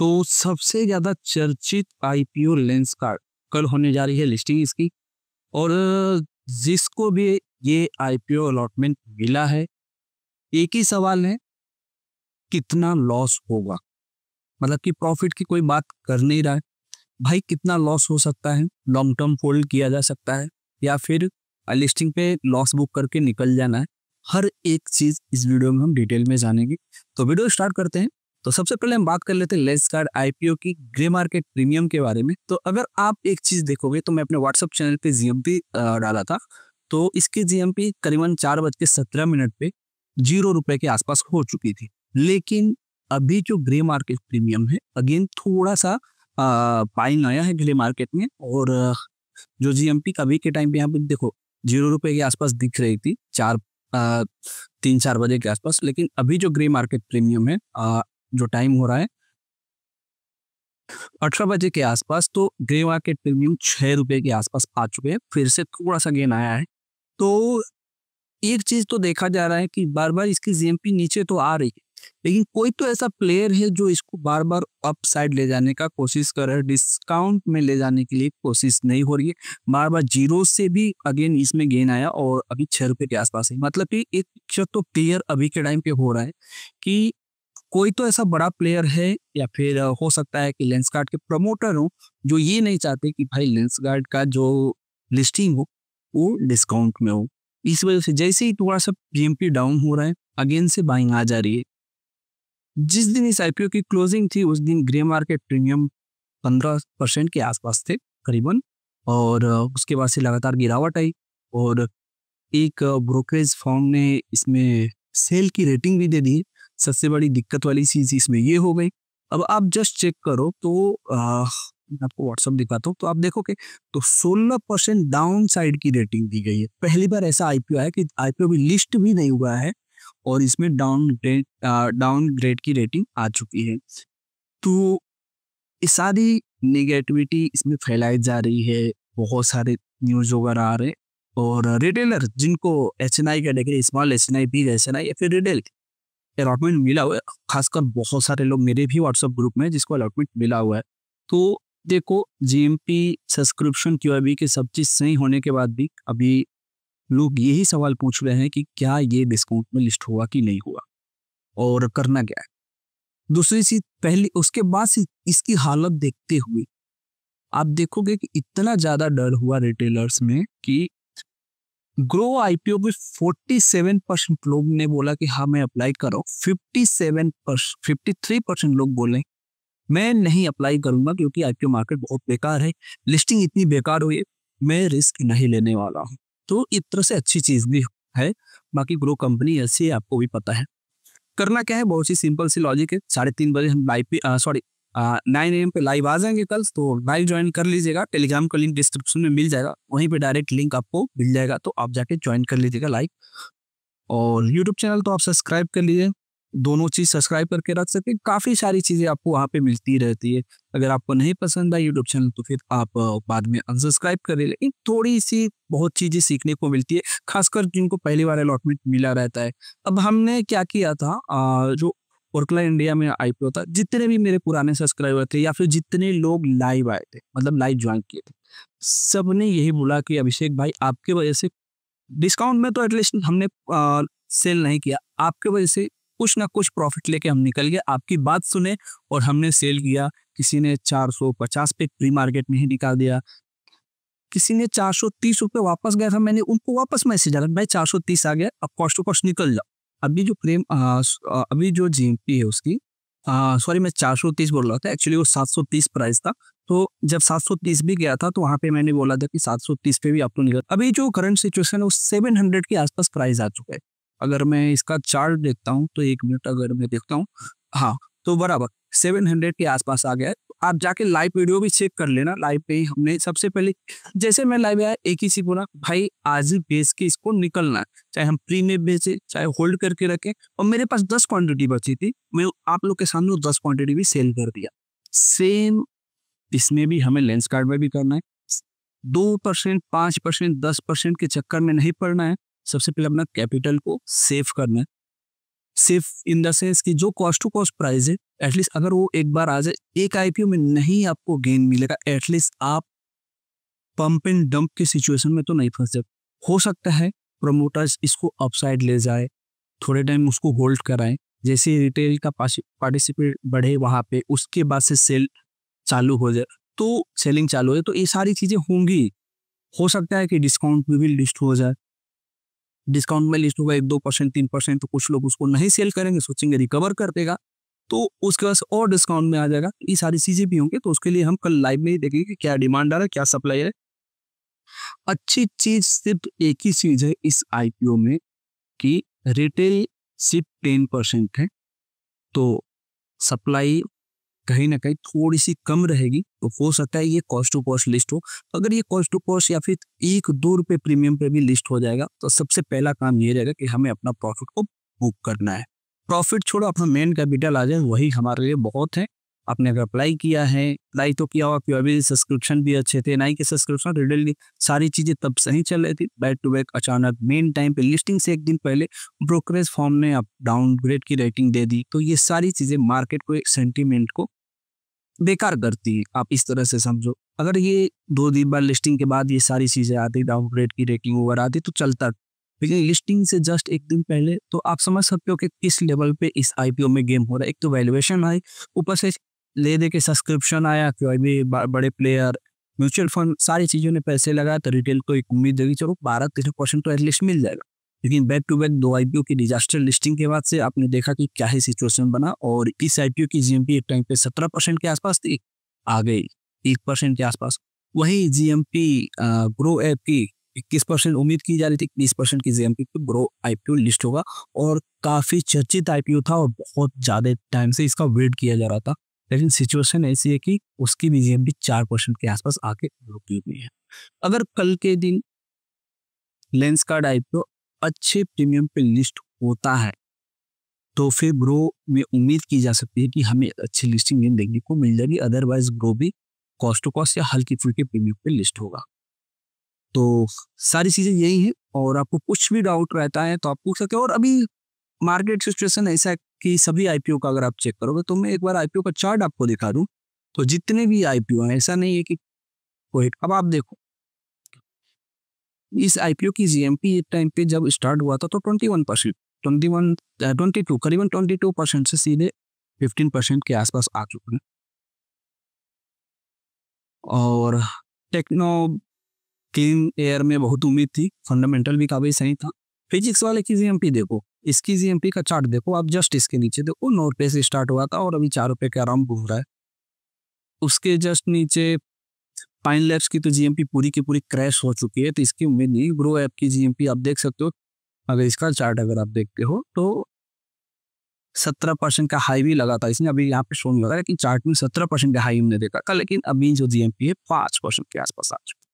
तो सबसे ज्यादा चर्चित आईपीओ लेंसकार्ट कल होने जा रही है लिस्टिंग इसकी। और जिसको भी ये आईपीओ अलॉटमेंट मिला है, एक ही सवाल है, कितना लॉस होगा। मतलब कि प्रॉफिट की कोई बात कर नहीं रहा है भाई, कितना लॉस हो सकता है, लॉन्ग टर्म होल्ड किया जा सकता है या फिर लिस्टिंग पे लॉस बुक करके निकल जाना है। हर एक चीज इस वीडियो में हम डिटेल में जानेंगे। तो वीडियो स्टार्ट करते हैं। तो सबसे पहले हम बात कर लेते हैं लेंसकार्ट आईपीओ की ग्रे मार्केट प्रीमियम के बारे में। तो अगर आप एक चीज देखोगे तो मैं अपने व्हाट्सएप चैनल पे जीएमपी डाला था, तो इसकी जीएमपी करीबन 4:17 पे ₹0 के आसपास हो चुकी थी। लेकिन अभी जो ग्रे मार्केट प्रीमियम है, अगेन थोड़ा सा बाइंग आया है ग्रे मार्केट में। और जो जीएमपी अभी के टाइम पे यहाँ पे देखो ₹0 के आसपास दिख रही थी 3-4 बजे के आसपास। लेकिन अभी जो ग्रे मार्केट प्रीमियम है, जो टाइम हो रहा है 18 बजे के आसपास, तो ग्रे मार्केट प्रीमियम ₹6 के आसपास आ चुके हैं। फिर से थोड़ा सा गेन आया है। तो एक चीज तो देखा जा रहा है कि बार बार इसकी जीएमपी नीचे तो आ रही है, लेकिन कोई तो ऐसा प्लेयर है जो इसको बार बार अप साइड ले जाने का कोशिश कर रहा है, डिस्काउंट में ले जाने के लिए कोशिश नहीं हो रही है। बार बार जीरो से भी अगेन इसमें गेन आया और अभी ₹6 के आसपास है। मतलब कि एक पिक्चर तो क्लियर अभी के टाइम पे हो रहा है कि कोई तो ऐसा बड़ा प्लेयर है, या फिर हो सकता है कि लेंसकार्ट के प्रमोटर हो जो ये नहीं चाहते कि भाई लेंसकार्ट का जो लिस्टिंग हो वो डिस्काउंट में हो। इस वजह से जैसे ही थोड़ा सा जीएमपी डाउन हो रहा है, अगेन से बाइंग आ जा रही है। जिस दिन इस आईपीओ की क्लोजिंग थी उस दिन ग्रे मार्केट प्रीमियम 15% के आसपास थे करीबन। और उसके बाद से लगातार गिरावट आई और एक ब्रोकरेज फर्म ने इसमें सेल की रेटिंग भी दे दी। सबसे बड़ी दिक्कत वाली चीज इसमें ये हो गई। अब आप जस्ट चेक करो तो मैं आपको व्हाट्सअप दिखाता हूँ, तो आप देखोगे तो 16% डाउन साइड की रेटिंग दी गई है। पहली बार ऐसा आईपीओ है कि आईपीओ भी लिस्ट भी नहीं हुआ है और इसमें डाउन ग्रेड की रेटिंग आ चुकी है। तो ये सारी नेगेटिविटी इसमें फैलाई जा रही है, बहुत सारे न्यूज वगैरह आ रहे हैं। और रिटेलर जिनको HNI category, small HNI, big HNI या फिर रिटेल अलॉटमेंट मिला हुआ है, खासकर बहुत सारे लोग मेरे भी व्हाट्सएप ग्रुप में जिसको अलॉटमेंट मिला हुआ है। तो देखो जीएमपी सब्सक्रिप्शन क्यूआईबी के सब चीज सही होने के बाद भी अभी लोग यही सवाल पूछ रहे हैं कि क्या ये डिस्काउंट में लिस्ट हुआ कि नहीं हुआ और करना क्या है। दूसरी चीज पहली, उसके बाद से इसकी हालत देखते हुए आप देखोगे कि इतना ज्यादा डर हुआ रिटेलर्स में कि ग्रो आईपीओ में 47% लोग ने बोला कि हाँ मैं अप्लाई करो। 53% लोग बोले मैं नहीं अप्लाई करूंगा क्योंकि आईपीओ मार्केट बहुत बेकार है, लिस्टिंग इतनी बेकार हुई है, मैं रिस्क नहीं लेने वाला हूँ। तो एक तरह से अच्छी चीज भी है। बाकी ग्रो कंपनी ऐसी है, आपको भी पता है। करना क्या है, बहुत ही सिंपल सी लॉजिक है। 3:30 बजे हम लाइव पे 9 AM पे लाइव आ जाएंगे कल, तो लाइव ज्वाइन कर लीजिएगा। टेलीग्राम का लिंक डिस्क्रिप्शन में मिल जाएगा, वहीं पे डायरेक्ट लिंक आपको मिल जाएगा, तो आप जाके ज्वाइन कर लीजिएगा लाइव। और यूट्यूब चैनल तो आप सब्सक्राइब कर लीजिए, दोनों चीज सब्सक्राइब करके रख सकते हैं। काफी सारी चीजें आपको वहाँ पे मिलती रहती है। अगर आपको नहीं पसंद है यूट्यूब चैनल तो फिर आप बाद में अनसब्सक्राइब कर लीजिए। लेकिन थोड़ी सी बहुत चीजें सीखने को मिलती है, खासकर जिनको पहली बार अलॉटमेंट मिला रहता है। अब हमने क्या किया था, जो ओरकला इंडिया में आईपीओ था, जितने भी मेरे पुराने सब्सक्राइबर थे या फिर जितने लोग लाइव आए थे, मतलब लाइव ज्वाइन किए थे, सबने यही बोला कि अभिषेक भाई आपके वजह से डिस्काउंट में तो एटलीस्ट हमने सेल नहीं किया, आपके वजह से कुछ ना कुछ प्रॉफिट लेके हम निकल गए। आपकी बात सुने और हमने सेल किया। किसी ने 450 पे प्री मार्केट में ही निकाल दिया, किसी ने ₹430 वापस गया था, मैंने उनको वापस मैसेज डाला भाई 430 आ गया, अब कॉस्ट टू कॉस्ट निकल जाओ। अभी जो अभी जो जीएमपी है उसकी, सॉरी मैं 430 बोल रहा था, एक्चुअली वो 730 प्राइस था। तो जब 730 भी गया था तो वहां पे मैंने बोला था कि 730 पे भी आप तो निकल। अभी जो करंट सिचुएशन है वो 700 के आसपास प्राइस आ चुका है। अगर मैं इसका चार्ट देखता हूँ तो 1 मिनट अगर मैं देखता हूँ, हाँ तो बराबर 700 के आसपास आ गया है। आप जाके लाइव वीडियो भी चेक कर लेना। लाइव पे ही हमने सबसे पहले, जैसे मैं लाइव आया, एक ही चीज बोला भाई आज ही बेच के इसको निकलना है, चाहे हम प्री में बेचे चाहे होल्ड करके रखें। और मेरे पास 10 क्वांटिटी बची थी, मैं आप लोग के सामने 10 क्वांटिटी भी सेल कर दिया। सेम इसमें भी हमें लेंसकार्ट में भी करना है। 2%, 5%, 10% के चक्कर में नहीं पड़ना है। सबसे पहले अपना कैपिटल को सेव करना है। सेफ इन द सेंस कि जो कॉस्ट टू कॉस्ट प्राइस है एटलीस्ट अगर वो एक बार आ जाए, एक आईपीओ में नहीं आपको गेन मिलेगा, एटलीस्ट आप पंप एंड डंप की सिचुएशन में तो नहीं फंस जाए। हो सकता है प्रमोटर्स इसको अपसाइड ले जाए, थोड़े टाइम उसको होल्ड कराएं, जैसे रिटेल का पार्टिसिपेट बढ़े वहां पे, उसके बाद से सेल चालू हो जाए, तो सेलिंग चालू है, तो ये सारी चीजें होंगी। हो सकता है कि डिस्काउंट में भी लिस्ट हो जाए, डिस्काउंट में लिस्ट होगा 1-2%, 3%, तो कुछ लोग उसको नहीं सेल करेंगे, सोचेंगे रिकवर कर देगा, तो उसके बाद और डिस्काउंट में आ जाएगा। ये सारी चीजें भी होंगी, तो उसके लिए हम कल लाइव में ही देखेंगे कि क्या डिमांड आ रहा है, क्या सप्लाई है। अच्छी चीज सिर्फ एक ही चीज है इस आईपीओ में कि रिटेल सिर्फ 10% है, तो सप्लाई कहीं ना कहीं थोड़ी सी कम रहेगी, तो हो सकता है ये कॉस्ट टू कॉस्ट लिस्ट हो। अगर ये कॉस्ट टू कॉस्ट या फिर 1-2 रुपए प्रीमियम पे भी लिस्ट हो जाएगा, तो सबसे पहला काम ये रहेगा कि हमें अपना प्रॉफिट को बुक करना है। प्रॉफिट छोड़ो, अपना मेन कैपिटल आ जाए, वही हमारे लिए बहुत है। आपने अगर अप्लाई किया है, अप्लाई तो किया हुआ, क्योंकि सब्सक्रिप्शन भी अच्छे थे, नहीं कि सब्सक्रिप्शन रिटेल, सारी चीजें तब सही चल रही थी। बैक टू बैक अचानक मेन टाइम पे लिस्टिंग से एक दिन पहले ब्रोकरेज फॉर्म ने अब डाउनग्रेड की रेटिंग दे दी, तो ये सारी चीजें मार्केट को, एक सेंटीमेंट को बेकार करती है, आप इस तरह से समझो। अगर ये 2 दिन बाद लिस्टिंग के बाद ये सारी चीजें आती, डाउनग्रेड की रेटिंग ओवर आती, तो चलता, लेकिन लिस्टिंग से जस्ट एक दिन पहले, तो आप समझ सकते हो कि किस लेवल पे इस आईपीओ में गेम हो रहा है। एक तो वैल्यूएशन आई, ऊपर से ले दे के सब्सक्रिप्शन आया, क्योंकि बड़े प्लेयर, म्यूचुअल फंड, सारी चीजों ने पैसे लगाया, तो रिटेल को एक उम्मीद देगी चलो 12-13% तो एटलीस्ट मिल जाएगा। लेकिन बैक टू बैक 2 आईपीओ की डिजास्टर लिस्टिंग के बाद से आपने देखा कि क्या ही सिचुएशन बना, और इस आईपीओ की जीएमपी एक टाइम पे 17% के आसपास थी, आ गई 1% के आसपास। वही जीएमपी ग्रो ऐप की 21% उम्मीद की जा रही थी, 20% की जीएमपी पे ग्रो आईपीओ लिस्ट होगा, और काफी चर्चित आईपीओ था और बहुत ज्यादा टाइम से इसका वेट किया जा रहा था। लेकिन सिचुएशन ऐसी है कि उसकी भी जीएमपी 4% के आसपास आके रुकी हुई है। अगर कल के दिन लेंसकार्ट आईपीओ अच्छे प्रीमियम पे लिस्ट होता है, तो फिर ग्रो में उम्मीद की जा सकती है कि हमें अच्छी लिस्टिंग देखने को मिल जाएगी। अदरवाइज ग्रो भी कॉस्ट टू कॉस्ट या हल्की फुल्की प्रीमियम पे लिस्ट होगा। तो सारी चीजें यही है, और आपको कुछ भी डाउट रहता है तो आप पूछ सकते हो। और अभी मार्केट सिचुएशन ऐसा है कि सभी आईपीओ का अगर आप चेक करोगे, तो मैं एक बार आईपीओ का चार्ट आपको दिखा दूं, तो जितने भी आईपीओ हैं, ऐसा नहीं है कि कोई, अब आप देखो इस आईपीओ की जीएमपी एक टाइम पे जब स्टार्ट हुआ था तो 21%, 22 करीबन 22% से सीधे 15% के आसपास आ चुके हैं। और टेक्नो क्लीन एयर में बहुत उम्मीद थी, फंडामेंटल भी काफी सही था। फिजिक्स वाले की जीएमपी देखो, इसकी जीएमपी का चार्ट देखो आप, जस्ट इसके नीचे देखो 9 रुपए से स्टार्ट हुआ था और अभी 4 रुपए के आराम घूम रहा है। उसके जस्ट नीचे पाइन लैब्स की तो जीएमपी पूरी की पूरी क्रैश हो चुकी है, तो इसकी उम्मीद नहीं। ग्रो ऐप की जीएमपी आप देख सकते हो, अगर इसका चार्ट अगर आप देखते हो तो 17% का हाई भी लगा था इसने, अभी यहाँ पे शो नहीं हो रहा है, लेकिन चार्ट में 17% का हाई हमने देखा था, लेकिन अभी जो जीएमपी है 5% के आसपास आ चुका है।